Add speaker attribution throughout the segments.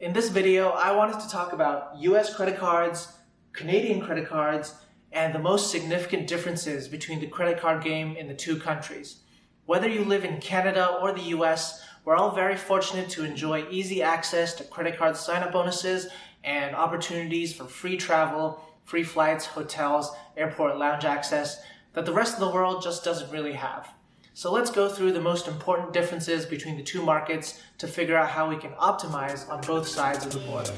Speaker 1: In this video, I wanted to talk about US credit cards, Canadian credit cards, and the most significant differences between the credit card game in the two countries. Whether you live in Canada or the US, we're all very fortunate to enjoy easy access to credit card sign-up bonuses and opportunities for free travel, free flights, hotels, airport lounge access that the rest of the world just doesn't really have. So let's go through the most important differences between the two markets to figure out how we can optimize on both sides of the border.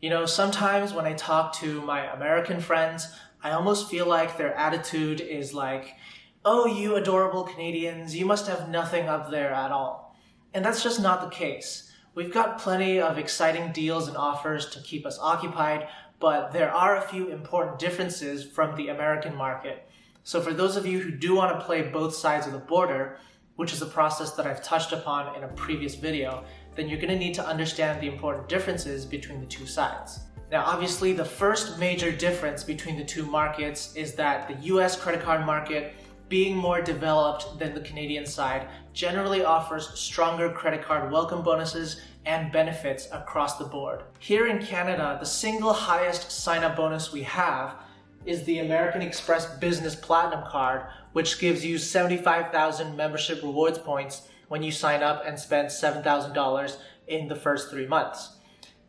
Speaker 1: You know, sometimes when I talk to my American friends, I almost feel like their attitude is like, "Oh, you adorable Canadians, you must have nothing up there at all." And that's just not the case. We've got plenty of exciting deals and offers to keep us occupied, but there are a few important differences from the American market. So for those of you who do want to play both sides of the border, which is a process that I've touched upon in a previous video, then you're going to need to understand the important differences between the two sides. Now, obviously, the first major difference between the two markets is that the US credit card market, being more developed than the Canadian side, generally offers stronger credit card welcome bonuses and benefits across the board. Here in Canada, the single highest sign-up bonus we have is the American Express Business Platinum card, which gives you 75,000 membership rewards points when you sign up and spend $7,000 in the first 3 months.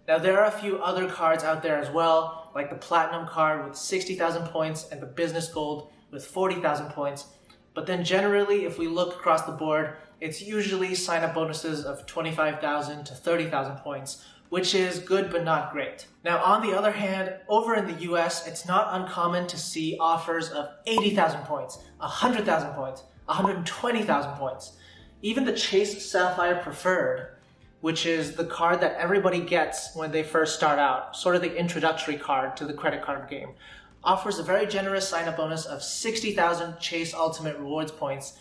Speaker 1: Now, there are a few other cards out there as well, like the Platinum card with 60,000 points and the Business Gold with 40,000 points. But then generally, if we look across the board, it's usually sign-up bonuses of 25,000 to 30,000 points, which is good but not great. Now, on the other hand, over in the US, it's not uncommon to see offers of 80,000 points, 100,000 points, 120,000 points. Even the Chase Sapphire Preferred, which is the card that everybody gets when they first start out, sort of the introductory card to the credit card game, offers a very generous sign-up bonus of 60,000 Chase Ultimate Rewards points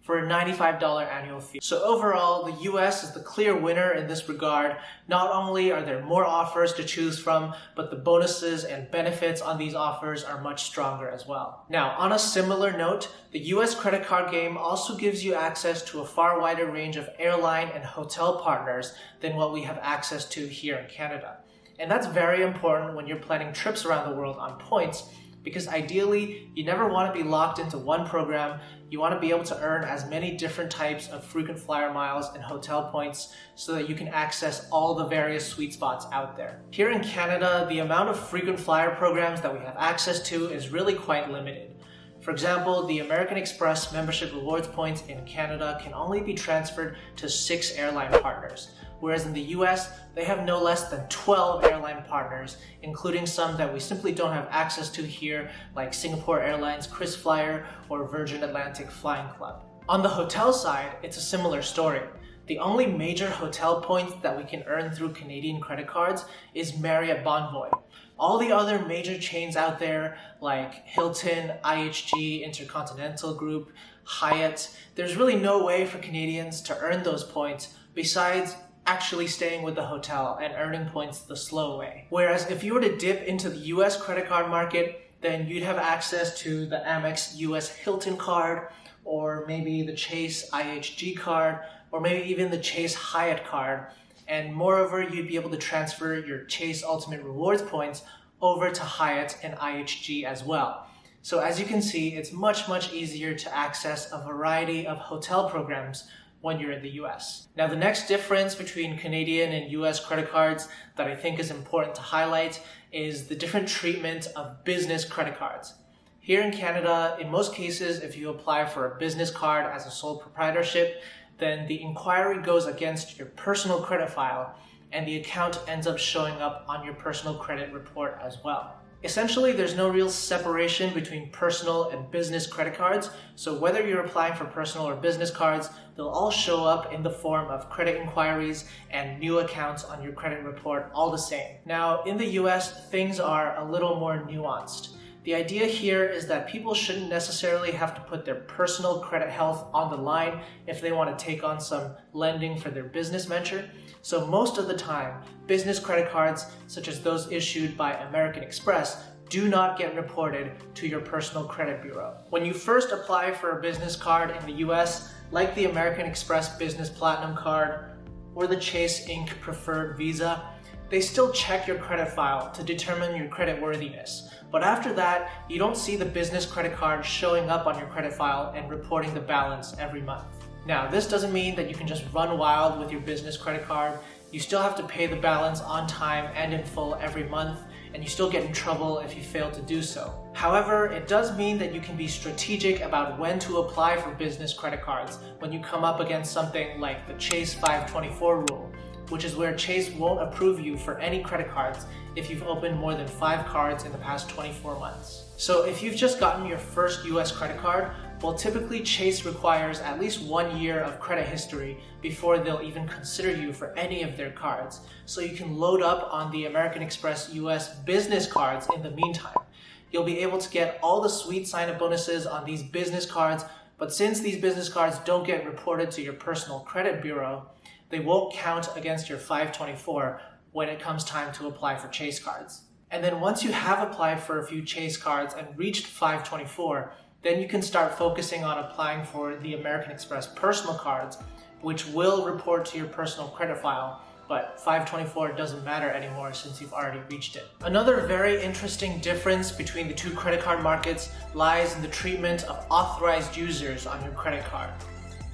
Speaker 1: for a $95 annual fee. So overall, the US is the clear winner in this regard. Not only are there more offers to choose from, but the bonuses and benefits on these offers are much stronger as well. Now, on a similar note, the US credit card game also gives you access to a far wider range of airline and hotel partners than what we have access to here in Canada. And that's very important when you're planning trips around the world on points, because ideally, you never want to be locked into one program. You want to be able to earn as many different types of frequent flyer miles and hotel points so that you can access all the various sweet spots out there. Here in Canada, the amount of frequent flyer programs that we have access to is really quite limited. For example, the American Express membership rewards points in Canada can only be transferred to 6 airline partners, whereas in the US, they have no less than 12 airline partners, including some that we simply don't have access to here, like Singapore Airlines KrisFlyer or Virgin Atlantic Flying Club. On the hotel side, it's a similar story. The only major hotel points that we can earn through Canadian credit cards is Marriott Bonvoy. All the other major chains out there, like Hilton, IHG, Intercontinental Group, Hyatt, there's really no way for Canadians to earn those points besides actually staying with the hotel and earning points the slow way. Whereas if you were to dip into the US credit card market, then you'd have access to the Amex US Hilton card, or maybe the Chase IHG card, or maybe even the Chase Hyatt card. And moreover, you'd be able to transfer your Chase Ultimate Rewards points over to Hyatt and IHG as well. So as you can see, it's much easier to access a variety of hotel programs when you're in the US. Now, the next difference between Canadian and US credit cards that I think is important to highlight is the different treatment of business credit cards. Here in Canada, in most cases, if you apply for a business card as a sole proprietorship, then the inquiry goes against your personal credit file, and the account ends up showing up on your personal credit report as well. Essentially, there's no real separation between personal and business credit cards, so whether you're applying for personal or business cards, they'll all show up in the form of credit inquiries and new accounts on your credit report all the same. Now, in the US, things are a little more nuanced. The idea here is that people shouldn't necessarily have to put their personal credit health on the line if they want to take on some lending for their business venture. So most of the time, business credit cards, such as those issued by American Express, do not get reported to your personal credit bureau. When you first apply for a business card in the US, like the American Express Business Platinum Card or the Chase Inc. Preferred Visa, they still check your credit file to determine your credit worthiness. But after that, you don't see the business credit card showing up on your credit file and reporting the balance every month. Now, this doesn't mean that you can just run wild with your business credit card. You still have to pay the balance on time and in full every month, and you still get in trouble if you fail to do so. However, it does mean that you can be strategic about when to apply for business credit cards when you come up against something like the Chase 524 rule, which is where Chase won't approve you for any credit cards if you've opened more than 5 cards in the past 24 months. So if you've just gotten your first US credit card, well, typically Chase requires at least 1 year of credit history before they'll even consider you for any of their cards. So you can load up on the American Express US business cards in the meantime. You'll be able to get all the sweet sign-up bonuses on these business cards, but since these business cards don't get reported to your personal credit bureau, they won't count against your 524 when it comes time to apply for Chase cards. And then once you have applied for a few Chase cards and reached 524, then you can start focusing on applying for the American Express personal cards, which will report to your personal credit file, but 524 doesn't matter anymore since you've already reached it. Another very interesting difference between the two credit card markets lies in the treatment of authorized users on your credit card.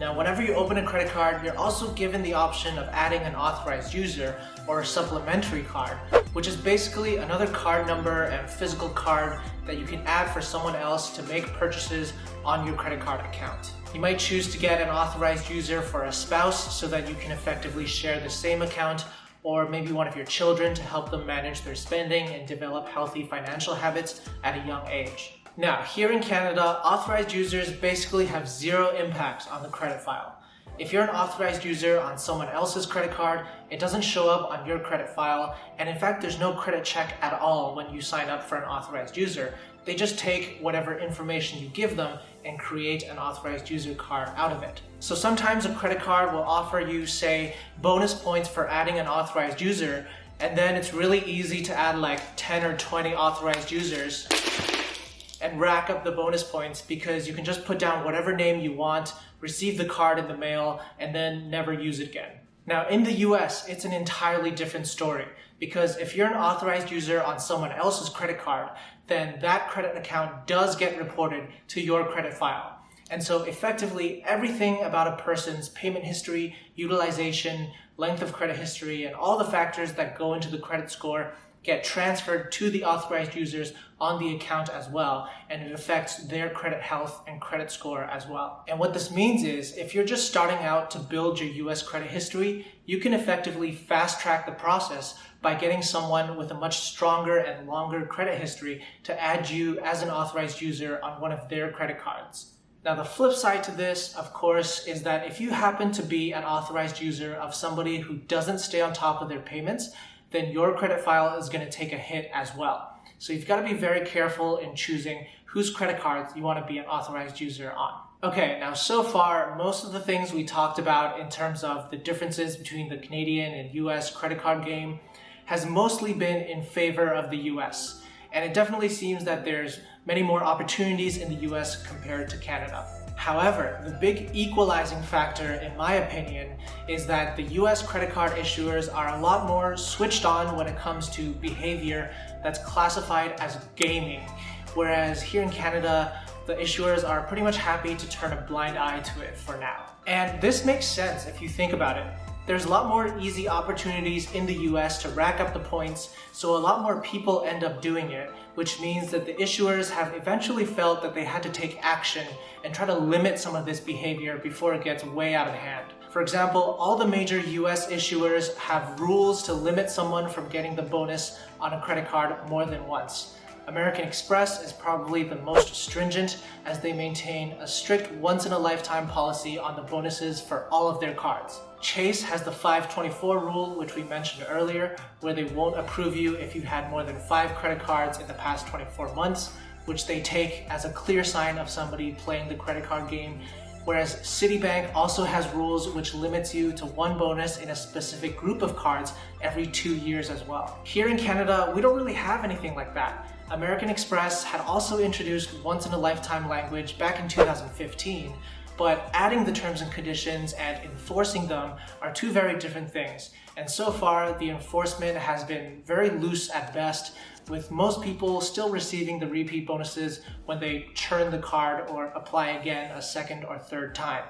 Speaker 1: Now, whenever you open a credit card, you're also given the option of adding an authorized user or a supplementary card, which is basically another card number and physical card that you can add for someone else to make purchases on your credit card account. You might choose to get an authorized user for a spouse so that you can effectively share the same account, or maybe one of your children to help them manage their spending and develop healthy financial habits at a young age. Now, here in Canada, authorized users basically have zero impact on the credit file. If you're an authorized user on someone else's credit card, it doesn't show up on your credit file, and in fact, there's no credit check at all when you sign up for an authorized user. They just take whatever information you give them and create an authorized user card out of it. So sometimes a credit card will offer you, say, bonus points for adding an authorized user, and then it's really easy to add like 10 or 20 authorized users and rack up the bonus points because you can just put down whatever name you want, receive the card in the mail, and then never use it again. Now, in the US, it's an entirely different story because if you're an authorized user on someone else's credit card, then that credit account does get reported to your credit file. And so effectively, everything about a person's payment history, utilization, length of credit history, and all the factors that go into the credit score get transferred to the authorized users on the account as well, and it affects their credit health and credit score as well. And what this means is, if you're just starting out to build your US credit history, you can effectively fast track the process by getting someone with a much stronger and longer credit history to add you as an authorized user on one of their credit cards. Now, the flip side to this, of course, is that if you happen to be an authorized user of somebody who doesn't stay on top of their payments, then your credit file is going to take a hit as well. So you've got to be very careful in choosing whose credit cards you want to be an authorized user on. Okay, now so far, most of the things we talked about in terms of the differences between the Canadian and US credit card game has mostly been in favor of the US. And it definitely seems that there's many more opportunities in the US compared to Canada. However, the big equalizing factor, in my opinion, is that the US credit card issuers are a lot more switched on when it comes to behavior that's classified as gaming, whereas here in Canada, the issuers are pretty much happy to turn a blind eye to it for now. And this makes sense if you think about it. There's a lot more easy opportunities in the US to rack up the points, so a lot more people end up doing it, which means that the issuers have eventually felt that they had to take action and try to limit some of this behavior before it gets way out of hand. For example, all the major US issuers have rules to limit someone from getting the bonus on a credit card more than once. American Express is probably the most stringent, as they maintain a strict once-in-a-lifetime policy on the bonuses for all of their cards. Chase has the 524 rule, which we mentioned earlier, where they won't approve you if you had more than 5 credit cards in the past 24 months, which they take as a clear sign of somebody playing the credit card game. Whereas Citibank also has rules which limits you to 1 bonus in a specific group of cards every 2 years as well. Here in Canada, we don't really have anything like that. American Express had also introduced once-in-a-lifetime language back in 2015, but adding the terms and conditions and enforcing them are two very different things. And so far, the enforcement has been very loose at best, with most people still receiving the repeat bonuses when they churn the card or apply again a second or third time.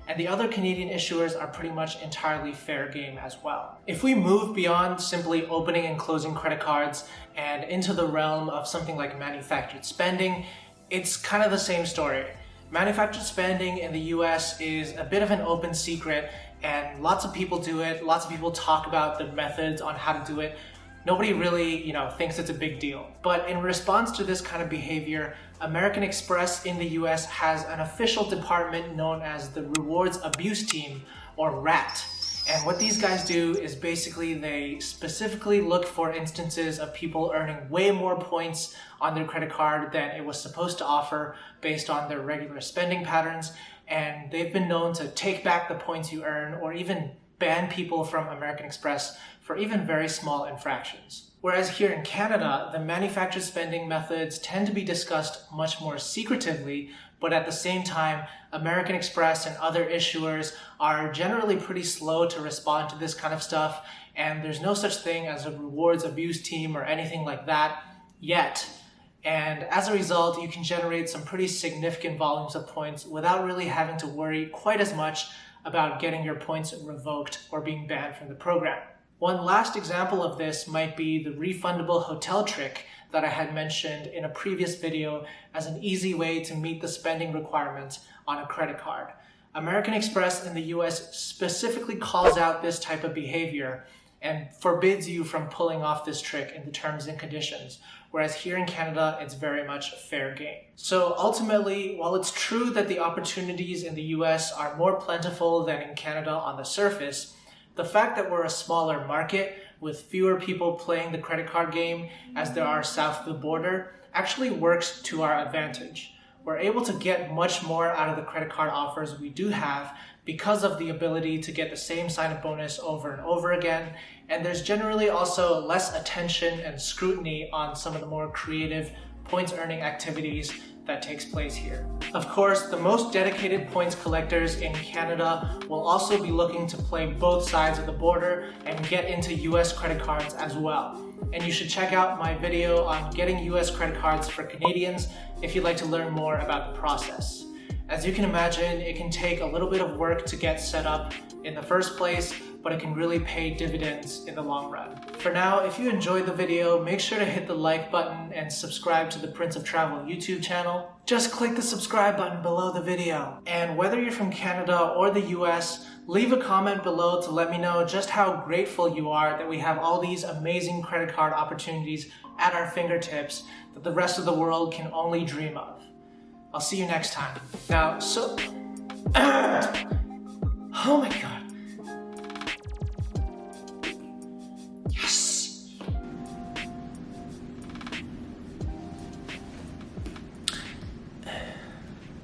Speaker 1: And the other Canadian issuers are pretty much entirely fair game as well. If we move beyond simply opening and closing credit cards and into the realm of something like manufactured spending, it's kind of the same story. Manufactured spending in the US is a bit of an open secret, and lots of people do it, lots of people talk about the methods on how to do it. Nobody really, thinks it's a big deal. But in response to this kind of behavior, American Express in the US has an official department known as the Rewards Abuse Team, or RAT. And what these guys do is basically they specifically look for instances of people earning way more points on their credit card than it was supposed to offer based on their regular spending patterns. And they've been known to take back the points you earn or even ban people from American Express for even very small infractions. Whereas here in Canada, the manufactured spending methods tend to be discussed much more secretively, but at the same time, American Express and other issuers are generally pretty slow to respond to this kind of stuff, and there's no such thing as a rewards abuse team or anything like that yet. And as a result, you can generate some pretty significant volumes of points without really having to worry quite as much about getting your points revoked or being banned from the program. One last example of this might be the refundable hotel trick that I had mentioned in a previous video as an easy way to meet the spending requirements on a credit card. American Express in the US specifically calls out this type of behavior and forbids you from pulling off this trick in the terms and conditions, whereas here in Canada, it's very much fair game. So ultimately, while it's true that the opportunities in the US are more plentiful than in Canada on the surface, the fact that we're a smaller market with fewer people playing the credit card game as there are south of the border actually works to our advantage. We're able to get much more out of the credit card offers we do have because of the ability to get the same sign-up bonus over and over again, and there's generally also less attention and scrutiny on some of the more creative points-earning activities that takes place here. Of course, the most dedicated points collectors in Canada will also be looking to play both sides of the border and get into US credit cards as well. And you should check out my video on getting US credit cards for Canadians if you'd like to learn more about the process. As you can imagine, it can take a little bit of work to get set up in the first place, but it can really pay dividends in the long run. For now, if you enjoyed the video, make sure to hit the like button and subscribe to the Prince of Travel YouTube channel. Just click the subscribe button below the video. And whether you're from Canada or the US, leave a comment below to let me know just how grateful you are that we have all these amazing credit card opportunities at our fingertips that the rest of the world can only dream of. I'll see you next time. Now, oh my God.